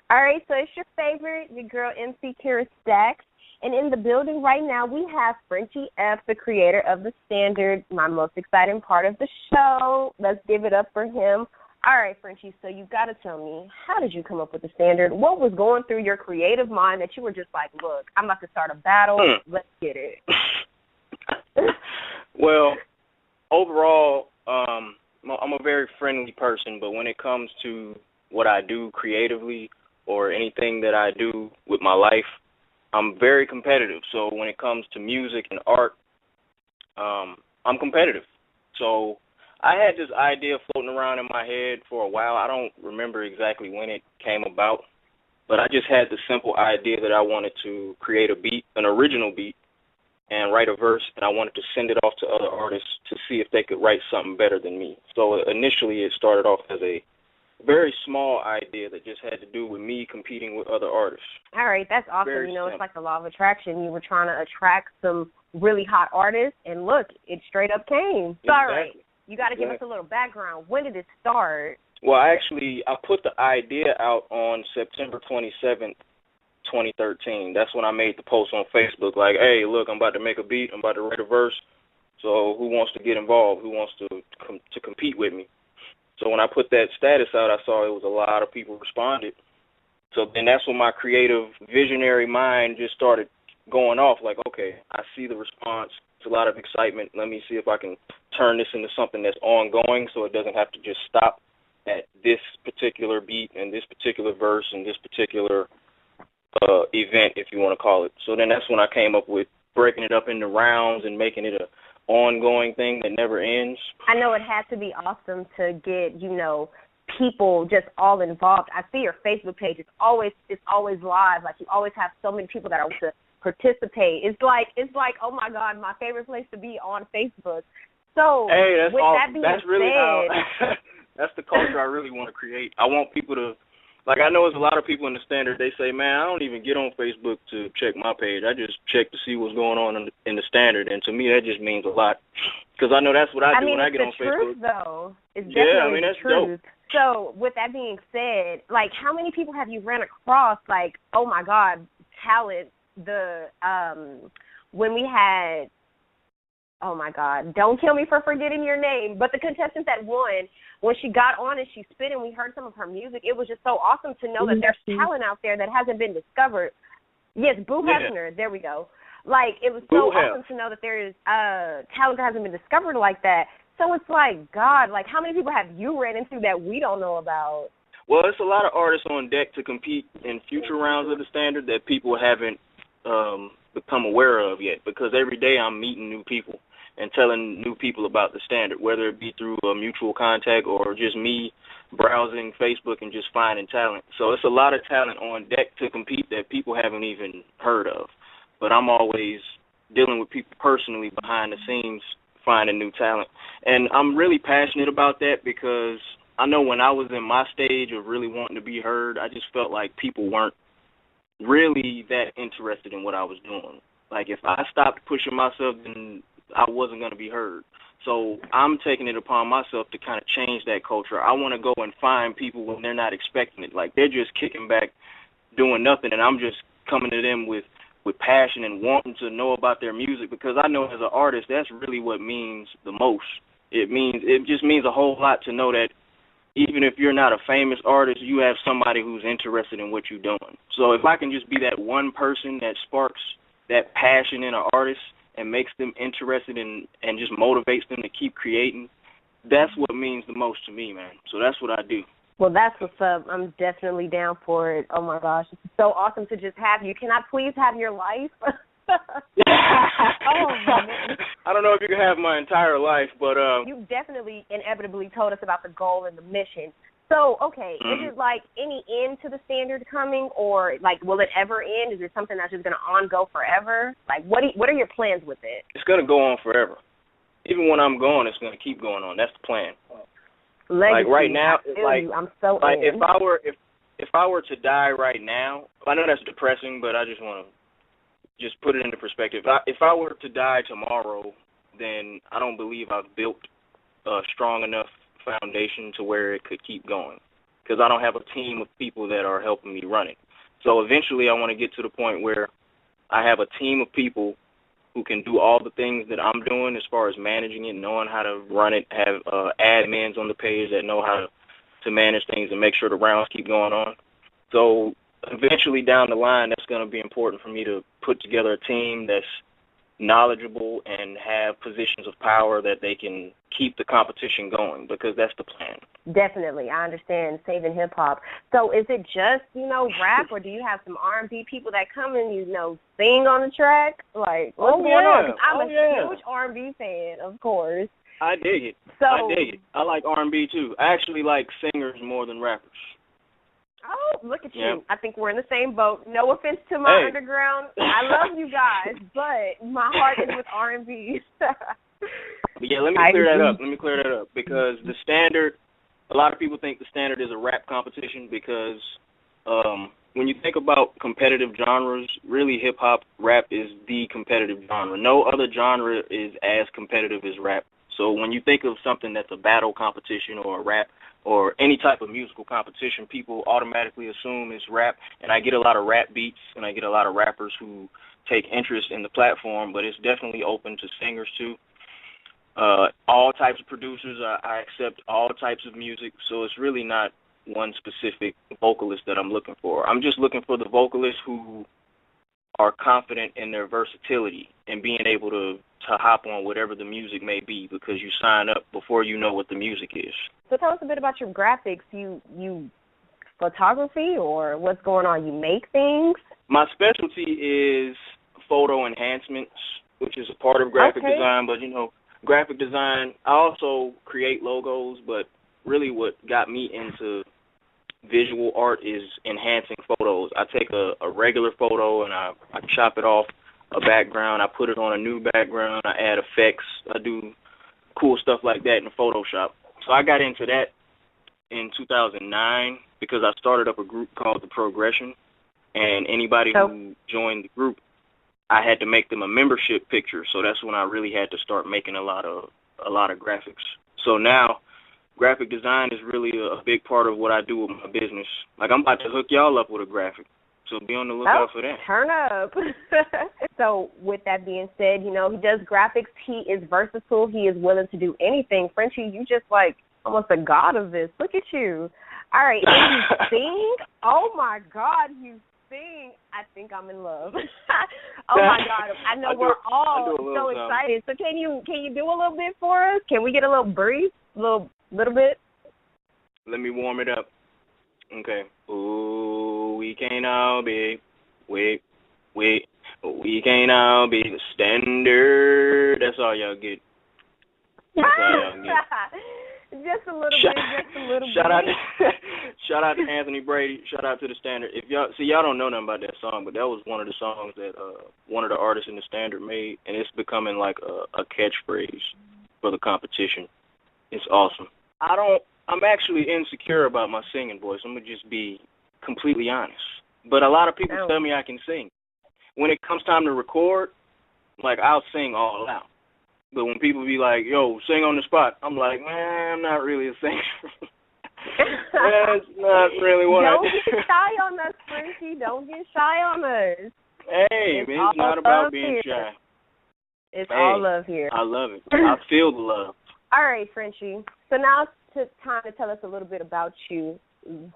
All right, so it's your favorite, your girl MC Kira Stacks. And in the building right now, we have Frenchie F., the creator of The Standard, my most exciting part of the show. Let's give it up for him. All right, Frenchie, so you got to tell me, how did you come up with The Standard? What was going through your creative mind that you were just like, look, I'm about to start a battle. Let's get it. Well, overall, I'm a very friendly person, but when it comes to what I do creatively or anything that I do with my life, I'm very competitive. So when it comes to music and art, I'm competitive. So I had this idea floating around in my head for a while. I don't remember exactly when it came about, but I just had the simple idea that I wanted to create a beat, an original beat, and write a verse, and I wanted to send it off to other artists to see if they could write something better than me. So initially it started off as a very small idea that just had to do with me competing with other artists. All right, that's awesome. Very simple. It's like the law of attraction. You were trying to attract some really hot artists, and look, it straight up came. Exactly. All right, you got to give us a little background. When did it start? Well, I put the idea out on September 27th, 2013. That's when I made the post on Facebook, like, hey, look, I'm about to make a beat, I'm about to write a verse, so who wants to get involved, who wants to compete with me? So when I put that status out, I saw it was a lot of people responded. So then that's when my creative visionary mind just started going off, like, okay, I see the response, it's a lot of excitement, let me see if I can turn this into something that's ongoing so it doesn't have to just stop at this particular beat and this particular verse and this particular event, if you want to call it. So then that's when I came up with breaking it up into rounds and making it a ongoing thing that never ends. I know it had to be awesome to get, people just all involved. I see your Facebook page. It's always live. Like, you always have so many people that are to participate. It's like, oh my God, my favorite place to be on Facebook. So hey, that's with all, that being that's really said, how that's the culture I really want to create. I want people to, like, I know there's a lot of people in the Standard, they say, man, I don't even get on Facebook to check my page. I just check to see what's going on in the Standard, and to me that just means a lot, because I know that's what I do when I get on Facebook. I mean, it's the truth, though. It's definitely that's the truth. Dope. So with that being said, like, how many people have you ran across, like, oh my God, talent, when we had, oh my God, don't kill me for forgetting your name, but the contestant that won, when she got on and she spit and we heard some of her music, it was just so awesome to know that there's talent out there that hasn't been discovered. Yes, Boo Hefner, there we go. Like, it was so awesome to know that there is talent that hasn't been discovered like that. So it's like, God, like, how many people have you ran into that we don't know about? Well, it's a lot of artists on deck to compete in future rounds of the Standard that people haven't become aware of yet, because every day I'm meeting new people and telling new people about the Standard, whether it be through a mutual contact or just me browsing Facebook and just finding talent. So it's a lot of talent on deck to compete that people haven't even heard of. But I'm always dealing with people personally behind the scenes, finding new talent. And I'm really passionate about that because I know when I was in my stage of really wanting to be heard, I just felt like people weren't really that interested in what I was doing. Like, if I stopped pushing myself, then I wasn't going to be heard. So I'm taking it upon myself to kind of change that culture. I want to go and find people when they're not expecting it. Like, they're just kicking back, doing nothing, and I'm just coming to them with passion and wanting to know about their music, because I know as an artist, that's really what means the most. It just means a whole lot to know that even if you're not a famous artist, you have somebody who's interested in what you're doing. So if I can just be that one person that sparks that passion in an artist and makes them interested in and just motivates them to keep creating, that's what means the most to me, man. So that's what I do. Well, that's what's up. I'm definitely down for it. Oh, my gosh. It's so awesome to just have you. Can I please have your life? Oh, man. I don't know if you can have my entire life, but... You definitely inevitably told us about the goal and the mission. So, okay, is it like any end to the Standard coming, or, like, will it ever end? Is it something that's just going to go forever? Like, what are your plans with it? It's going to go on forever. Even when I'm gone, it's going to keep going on. That's the plan. Legacy. Like right now, I'm so like if I were to die right now, I know that's depressing, but I just want to just put it into perspective. If I were to die tomorrow, then I don't believe I've built a strong enough foundation to where it could keep going. because I don't have a team of people that are helping me run it. So eventually I want to get to the point where I have a team of people who can do all the things that I'm doing as far as managing it, knowing how to run it, have admins on the page that know how to manage things and make sure the rounds keep going on. So eventually down the line, that's going to be important for me to put together a team that's knowledgeable and have positions of power that they can keep the competition going, because that's the plan. Definitely. I understand saving hip-hop. So is it just, rap, or do you have some R&B people that come and, sing on the track? Like, what's going on? 'Cause I'm a huge R&B fan, of course. I dig it. I dig it. I like R&B, too. I actually like singers more than rappers. Oh, look at you. I think we're in the same boat. No offense to my underground. I love you guys, but my heart is with R&B. Yeah, let me clear that up because the standard, a lot of people think the standard is a rap competition because when you think about competitive genres, really hip-hop, rap is the competitive genre. No other genre is as competitive as rap. So when you think of something that's a battle competition or a rap or any type of musical competition, people automatically assume it's rap. And I get a lot of rap beats and I get a lot of rappers who take interest in the platform, but it's definitely open to singers too. All types of producers, I accept all types of music, so it's really not one specific vocalist that I'm looking for. I'm just looking for the vocalists who are confident in their versatility and being able to hop on whatever the music may be, because you sign up before you know what the music is. So tell us a bit about your graphics. You photography, or what's going on? You make things? My specialty is photo enhancements, which is a part of graphic design, but graphic design, I also create logos, but really what got me into visual art is enhancing photos. I take a regular photo and I chop it off a background, I put it on a new background, I add effects, I do cool stuff like that in Photoshop. So I got into that in 2009 because I started up a group called The Progression, and anybody who joined the group, I had to make them a membership picture. So that's when I really had to start making a lot of graphics. So now graphic design is really a big part of what I do with my business. Like, I'm about to hook y'all up with a graphic, so be on the lookout for that. Turn up. So with that being said, he does graphics. He is versatile. He is willing to do anything. Frenchie, you just like almost a god of this. Look at you. All right, and you sing? Oh, my God, you sing. I think I'm in love. Oh, my God. I know we're all so excited. So can you do a little bit for us? Can we get a little brief, little bit? Let me warm it up. Okay. Ooh, we can't all be, we can't all be the standard. That's all y'all get. That's all y'all get. Just a little bit. Shout out to Anthony Brady. Shout out to the Standard. If y'all don't know nothing about that song, but that was one of the songs that one of the artists in the Standard made, and it's becoming like a catchphrase for the competition. It's awesome. I'm actually insecure about my singing voice. I'm gonna just be completely honest. But a lot of people tell me I can sing. When it comes time to record, like, I'll sing all out. But when people be like, yo, sing on the spot, I'm like, man, I'm not really a singer. That's not really what I do. Don't get shy on us, Frenchie. Don't get shy on us. Hey, it's not about being shy. It's all love here. I love it. I feel the love. All right, Frenchie. So now it's time to tell us a little bit about you.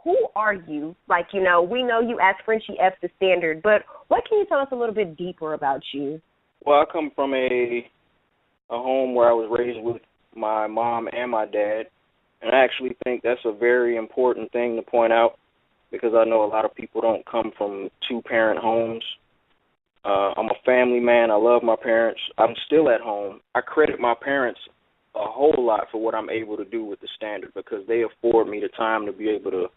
Who are you? Like, we know you as Frenchie F. the Standard, but what can you tell us a little bit deeper about you? Well, I come from a home where I was raised with my mom and my dad, and I actually think that's a very important thing to point out because I know a lot of people don't come from two-parent homes. I'm a family man. I love my parents. I'm still at home. I credit my parents a whole lot for what I'm able to do with the Standard because they afford me the time to be able to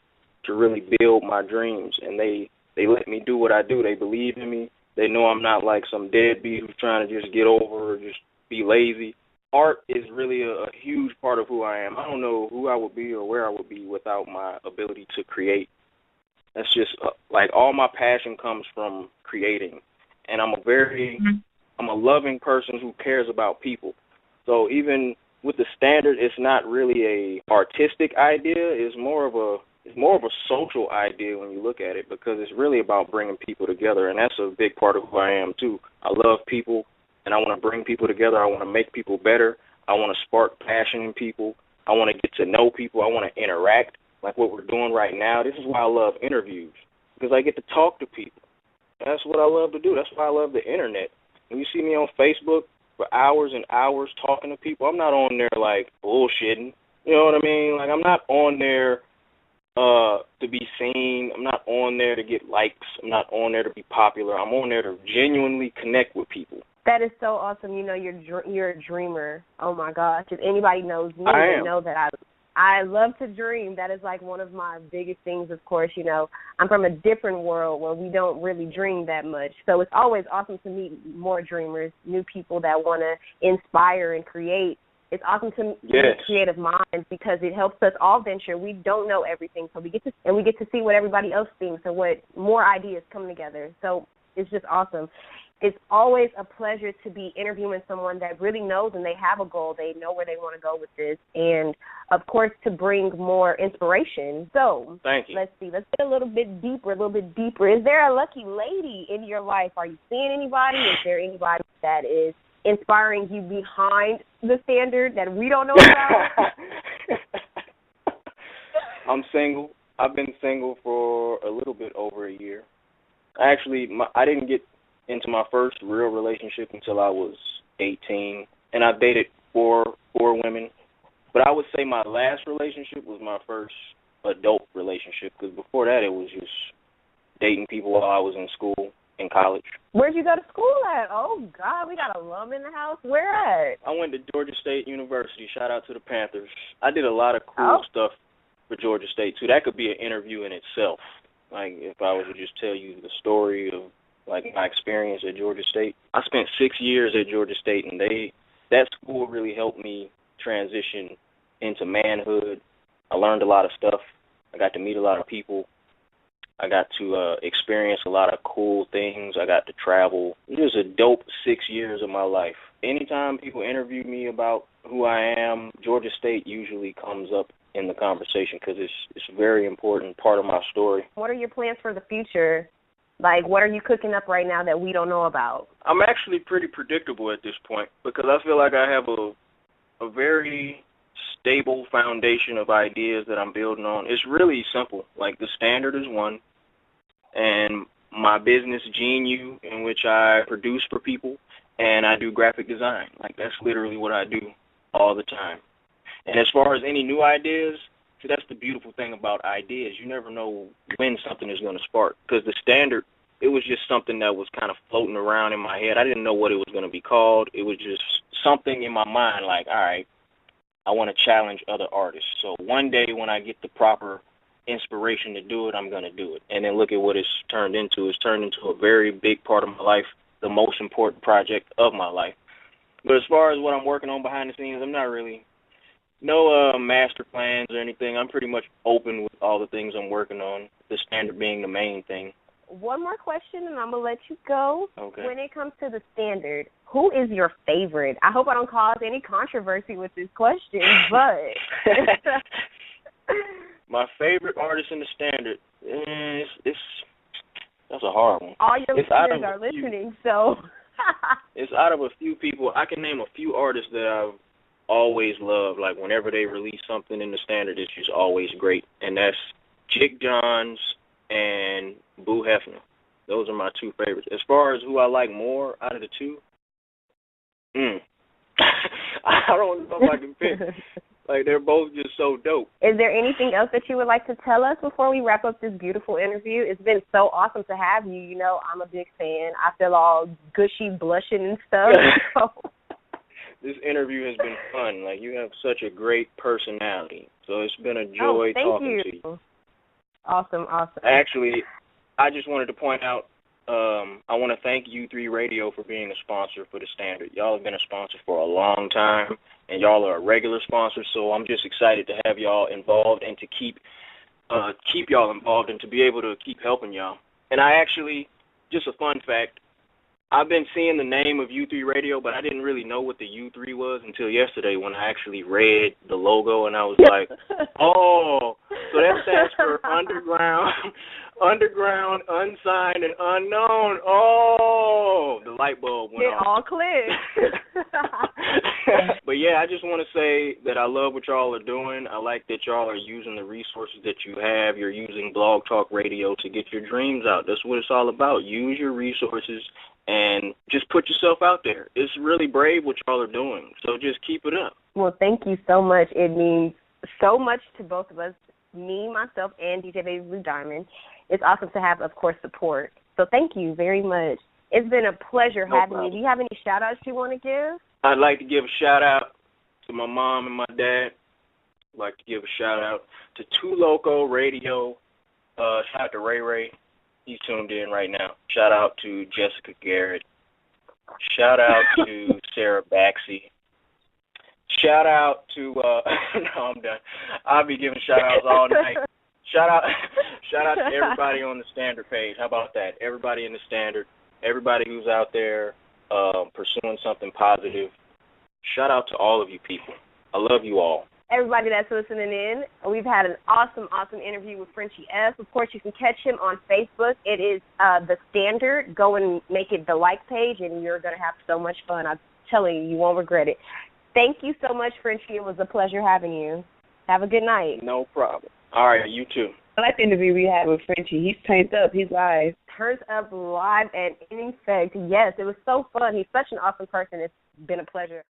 really build my dreams, and they let me do what I do. They believe in me. They know I'm not like some deadbeat who's trying to just get over or just be lazy. Art is really a huge part of who I am. I don't know who I would be or where I would be without my ability to create. That's just like all my passion comes from creating, and I'm a loving person who cares about people. So even with the Standard, it's not really a artistic idea. It's more of it's more of a social idea when you look at it, because it's really about bringing people together, and that's a big part of who I am too. I love people, and I want to bring people together. I want to make people better. I want to spark passion in people. I want to get to know people. I want to interact like what we're doing right now. This is why I love interviews, because I get to talk to people. That's what I love to do. That's why I love the internet. When you see me on Facebook for hours and hours talking to people, I'm not on there like bullshitting. You know what I mean? Like, I'm not on there to be seen. I'm not on there to get likes. I'm not on there to be popular. I'm on there to genuinely connect with people. That is so awesome. You know, you're a dreamer. Oh my gosh! If anybody knows me, they know that I love to dream. That is like one of my biggest things. Of course, you know, I'm from a different world where we don't really dream that much. So it's always awesome to meet more dreamers, new people that want to inspire and create. It's awesome to meet creative minds, because it helps us all venture. We don't know everything, so we get to see what everybody else thinks and what more ideas come together. So it's just awesome. It's always a pleasure to be interviewing someone that really knows and they have a goal. They know where they want to go with this, and of course to bring more inspiration. So thank you. Let's see. Let's get a little bit deeper. Is there a lucky lady in your life? Are you seeing anybody? Is there anybody that is inspiring you behind the standard that we don't know about? I'm single. I've been single for a little bit over a year. I didn't get into my first real relationship until I was 18, and I dated four women. But I would say my last relationship was my first adult relationship, because before that it was just dating people while I was in school, in college. Where'd you go to school at? Oh, God, we got a alum in the house. Where at? I went to Georgia State University. Shout out to the Panthers. I did a lot of cool stuff for Georgia State, too. That could be an interview in itself. Like, if I was to just tell you the story of, like, my experience at Georgia State. I spent 6 years at Georgia State, and that school really helped me transition into manhood. I learned a lot of stuff. I got to meet a lot of people. I got to experience a lot of cool things. I got to travel. It was a dope 6 years of my life. Anytime people interview me about who I am, Georgia State usually comes up in the conversation, because it's a very important part of my story. What are your plans for the future? Like, what are you cooking up right now that we don't know about? I'm actually pretty predictable at this point, because I feel like I have a very stable foundation of ideas that I'm building on. It's really simple. Like, the standard is one, and my business, GNU, in which I produce for people, and I do graphic design. Like, that's literally what I do all the time. And as far as any new ideas, see, that's the beautiful thing about ideas. You never know when something is going to spark, because the standard, it was just something that was kind of floating around in my head. I didn't know what it was going to be called. It was just something in my mind like, all right, I want to challenge other artists. So one day when I get the proper inspiration to do it, I'm going to do it. And then look at what it's turned into. It's turned into a very big part of my life, the most important project of my life. But as far as what I'm working on behind the scenes, I'm not really no master plans or anything. I'm pretty much open with all the things I'm working on, the standard being the main thing. One more question, and I'm going to let you go. Okay. When it comes to the standard, who is your favorite? I hope I don't cause any controversy with this question, but... My favorite artist in the standard, that's a hard one. All your listeners are listening, so... It's out of a few people. I can name a few artists that I've always loved. Like, whenever they release something in the standard, it's just always great. And that's Chick Johns and Boo Hefner. Those are my two favorites. As far as who I like more out of the two, I don't know if I can pick. Like, they're both just so dope. Is there anything else that you would like to tell us before we wrap up this beautiful interview? It's been so awesome to have you. You know, I'm a big fan. I feel all gushy, blushing and stuff. So. This interview has been fun. Like, you have such a great personality. So it's been a joy talking to you. Awesome. Actually, I just wanted to point out, I want to thank U3 Radio for being a sponsor for the standard. Y'all have been a sponsor for a long time, and y'all are a regular sponsor, so I'm just excited to have y'all involved and to keep y'all involved and to be able to keep helping y'all. And I actually, just a fun fact, I've been seeing the name of U3 Radio, but I didn't really know what the U3 was until yesterday when I actually read the logo, and I was like, oh, so that stands for underground, unsigned, and unknown. Oh, the light bulb went off. It all clicked. But yeah, I just want to say that I love what y'all are doing. I like that y'all are using the resources that you have. You're using Blog Talk Radio to get your dreams out. That's what it's all about. Use your resources and just put yourself out there. It's really brave what y'all are doing. So just keep it up. Well, thank you so much. It means so much to both of us, me, myself, and DJ Baby Blue Diamond. It's awesome to have, of course, support. So thank you very much. It's been a pleasure having you. Do you have any shout-outs you want to give? I'd like to give a shout-out to my mom and my dad. I'd like to give a shout-out to Two Loco Radio. Shout out to Ray Ray. He's tuned in right now. Shout out to Jessica Garrett. Shout out to Sarah Baxey. Shout out to no, I'm done. I'll be giving shout outs all night. Shout out to everybody on the Standard page. How about that? Everybody in the Standard, everybody who's out there pursuing something positive. Shout out to all of you people. I love you all. Everybody that's listening in, we've had an awesome interview with Frenchie F. Of course, you can catch him on Facebook. It is The Standard. Go and make it the like page, and you're going to have so much fun. I'm telling you, you won't regret it. Thank you so much, Frenchie. It was a pleasure having you. Have a good night. No problem. All right, you too. I like the interview we had with Frenchie. He's turned up. He's live. Turns up live and in effect. Yes, it was so fun. He's such an awesome person. It's been a pleasure.